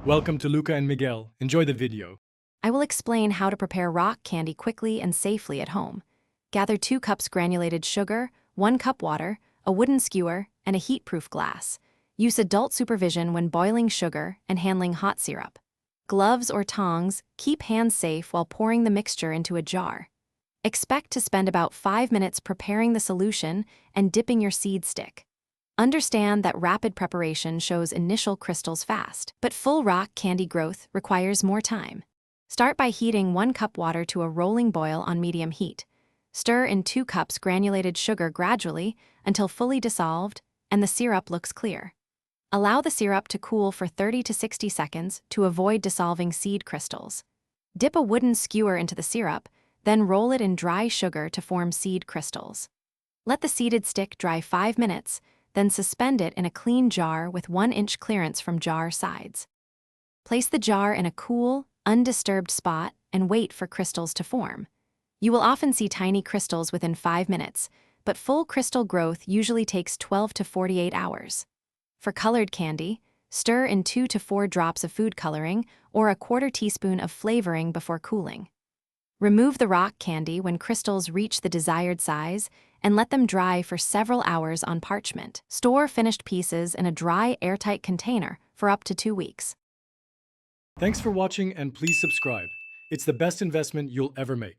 Welcome to Luca and Miguel. Enjoy the video. I will explain how to prepare rock candy quickly and safely at home. Gather 2 cups granulated sugar, 1 cup water, a wooden skewer, and a heat-proof glass. Use adult supervision when boiling sugar and handling hot syrup. Gloves or tongs, keep hands safe while pouring the mixture into a jar. Expect to spend about 5 minutes preparing the solution and dipping your seed stick. Understand that rapid preparation shows initial crystals fast, but full rock candy growth requires more time. Start by heating 1 cup water to a rolling boil on medium heat. Stir in 2 cups granulated sugar gradually until fully dissolved and the syrup looks clear. Allow the syrup to cool for 30 to 60 seconds to avoid dissolving seed crystals. Dip a wooden skewer into the syrup, then roll it in dry sugar to form seed crystals. Let the seeded stick dry 5 minutes, then suspend it in a clean jar with 1-inch clearance from jar sides. Place the jar in a cool, undisturbed spot and wait for crystals to form. You will often see tiny crystals within 5 minutes, but full crystal growth usually takes 12 to 48 hours. For colored candy, stir in 2 to 4 drops of food coloring or a 1/4 teaspoon of flavoring before cooling. Remove the rock candy when crystals reach the desired size and let them dry for several hours on parchment. Store finished pieces in a dry, airtight container for up to 2 weeks. Thanks for watching and please subscribe. It's the best investment you'll ever make.